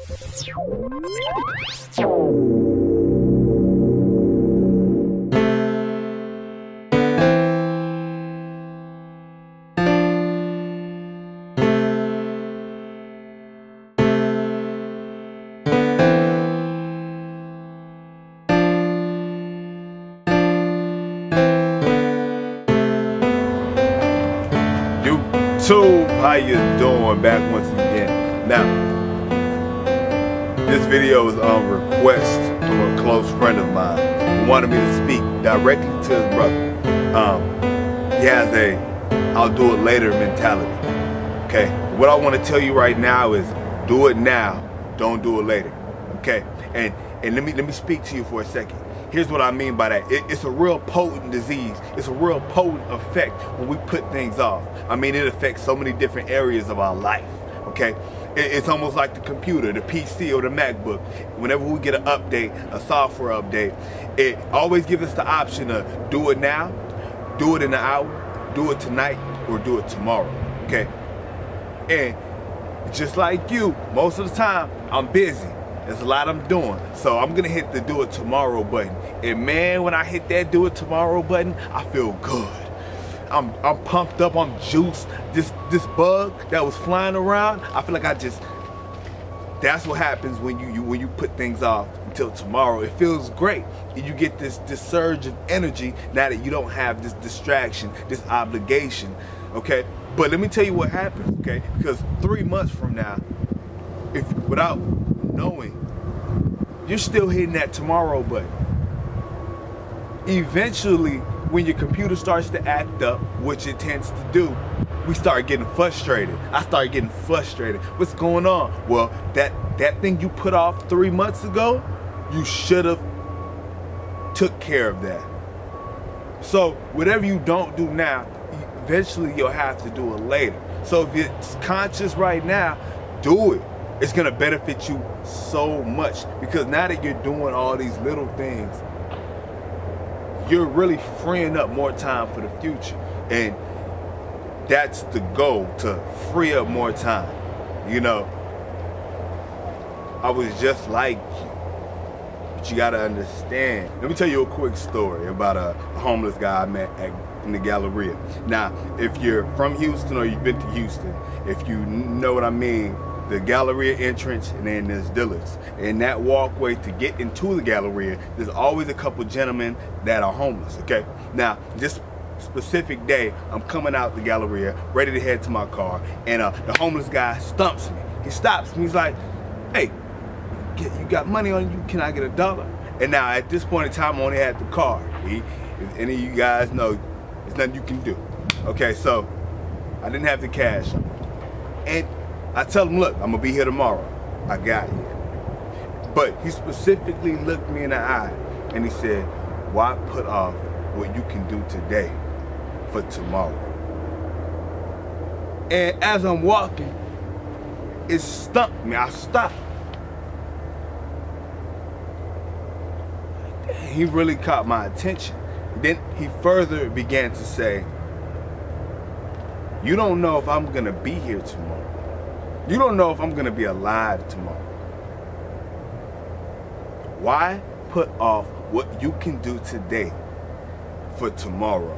YouTube, how you doing? Back once again. Now, this video is on request from a close friend of mine who wanted me to speak directly to his brother. He has a "I'll do it later" mentality. Okay, what I want to tell you right now is do it now, don't do it later. Okay, and let me speak to you for a second. Here's what I mean by that. It's a real potent disease. It's a real potent effect when we put things off. I mean, it affects so many different areas of our life, okay? It's almost like the computer, the PC or the MacBook. Whenever we get an update, a software update, it always gives us the option of do it now, do it in an hour, do it tonight, or do it tomorrow, okay? And just like you, most of the time, I'm busy. There's a lot I'm doing, so I'm gonna hit the do it tomorrow button. And man, when I hit that do it tomorrow button, I feel good. I'm pumped up, I'm juiced. This bug that was flying around, I feel like that's what happens when you put things off until tomorrow. It feels great. You get this surge of energy now that you don't have this distraction, this obligation, okay? But let me tell you what happens, okay? Because 3 months from now, if without knowing, you're still hitting that tomorrow button. Eventually, when your computer starts to act up, which it tends to do, we start getting frustrated. I start getting frustrated. What's going on? Well, that thing you put off 3 months ago, you should have took care of that. So whatever you don't do now, eventually you'll have to do it later. So if it's conscious right now, do it. It's gonna benefit you so much, because now that you're doing all these little things, you're really freeing up more time for the future. And that's the goal, to free up more time. You know, I was just like you, but you gotta understand. Let me tell you a quick story about a homeless guy I met in the Galleria. Now, if you're from Houston or you've been to Houston, if you know what I mean, the Galleria entrance, and then there's Dillard's. And that walkway to get into the Galleria, there's always a couple gentlemen that are homeless, okay? Now, this specific day, I'm coming out the Galleria, ready to head to my car, and the homeless guy stumps me. He stops me, he's like, "Hey, you got money on you? Can I get $1?" And now, at this point in time, I only had the card. If any of you guys know, there's nothing you can do. Okay, so I didn't have the cash on me. And I tell him, "Look, I'm gonna be here tomorrow. I got you." But he specifically looked me in the eye and he said, "Why put off what you can do today for tomorrow?" And as I'm walking, it stumped me. I stopped. He really caught my attention. Then he further began to say, "You don't know if I'm gonna be here tomorrow. You don't know if I'm gonna be alive tomorrow. Why put off what you can do today for tomorrow?"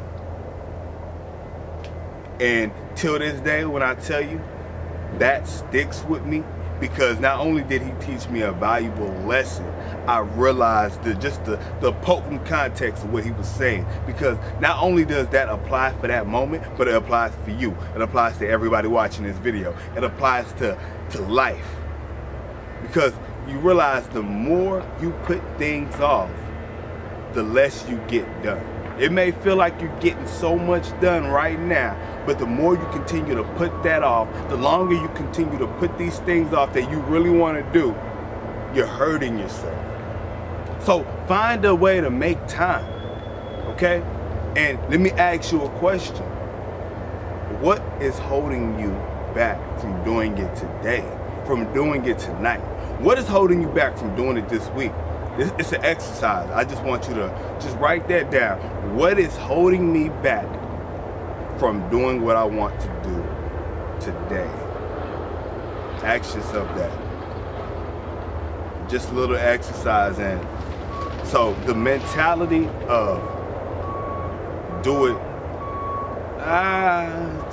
And till this day, when I tell you, that sticks with me, because not only did he teach me a valuable lesson, I realized the potent context of what he was saying. Because not only does that apply for that moment, but it applies for you. It applies to everybody watching this video. It applies to life. Because you realize the more you put things off, the less you get done. It may feel like you're getting so much done right now, but the more you continue to put that off, the longer you continue to put these things off that you really want to do, you're hurting yourself. So find a way to make time, okay? And let me ask you a question. What is holding you back from doing it today, from doing it tonight? What is holding you back from doing it this week? It's an exercise. I just want you to just write that down. What is holding me back from doing what I want to do today? Ask yourself that. just a little exercise. And so the mentality of do it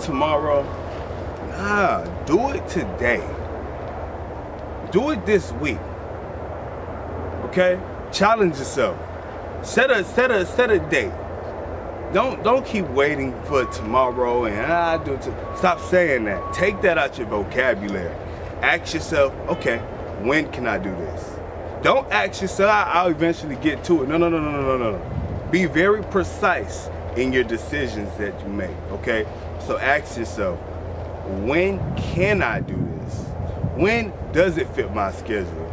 tomorrow, do it today. Do it this week. Okay? Challenge yourself. Set a date. Don't keep waiting for tomorrow and do it. Stop saying that. Take that out your vocabulary. Ask yourself, okay, when can I do this? Don't ask yourself, I'll eventually get to it. No. Be very precise in your decisions that you make, okay? So ask yourself, when can I do this? When does it fit my schedule?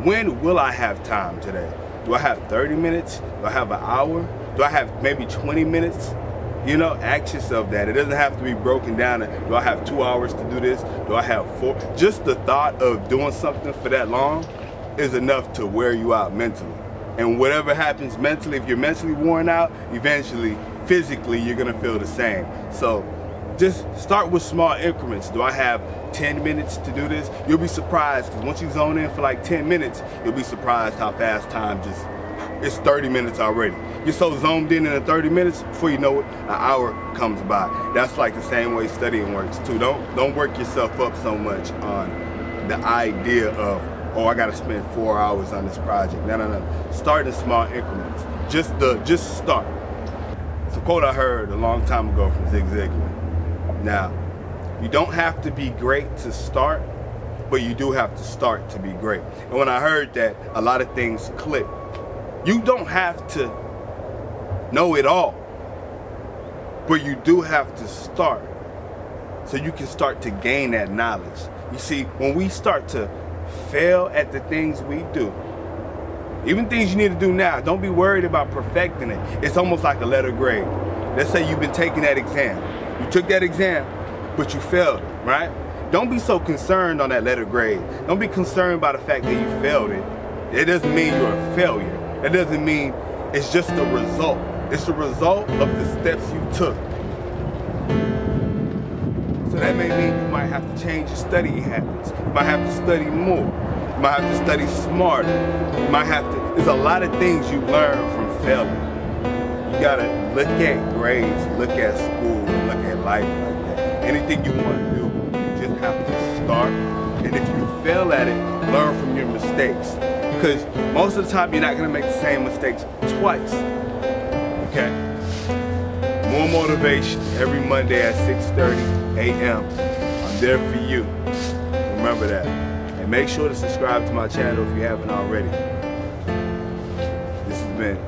When will I have time today? Do I have 30 minutes? Do I have an hour? Do I have maybe 20 minutes? You know, ask yourself that. It doesn't have to be broken down. Do I have 2 hours to do this? Do I have 4? Just the thought of doing something for that long is enough to wear you out mentally. And whatever happens mentally, if you're mentally worn out, eventually, physically, you're gonna feel the same. So just start with small increments. Do I have 10 minutes to do this? You'll be surprised, because once you zone in for like 10 minutes, you'll be surprised how fast time just, it's 30 minutes already. You're so zoned in the 30 minutes, before you know it, an hour comes by. That's like the same way studying works too. Don't work yourself up so much on the idea of, oh, I gotta spend 4 hours on this project. No. Start in small increments. Just start. It's a quote I heard a long time ago from Zig Ziglar. Now, you don't have to be great to start, but you do have to start to be great. And when I heard that, a lot of things clicked. You don't have to know it all, but you do have to start so you can start to gain that knowledge. You see, when we start to fail at the things we do, even things you need to do now, don't be worried about perfecting it. It's almost like a letter grade. Let's say you've been taking that exam. You took that exam, but you failed it, right? Don't be so concerned on that letter grade. Don't be concerned by the fact that you failed it. It doesn't mean you're a failure. That doesn't mean it's just a result. It's a result of the steps you took. So that may mean you might have to change your study habits. You might have to study more. You might have to study smarter. You might have to, there's a lot of things you learn from failing. You gotta look at grades, look at school, and look at life like that. Anything you want to do, you just have to start. And if you fail at it, learn from your mistakes. Because most of the time, you're not gonna make the same mistakes twice. Okay? More motivation every Monday at 6:30 a.m. I'm there for you. Remember that. And make sure to subscribe to my channel if you haven't already. This has been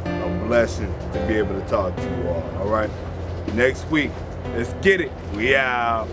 a blessing to be able to talk to you all right? Next week, let's get it. We out.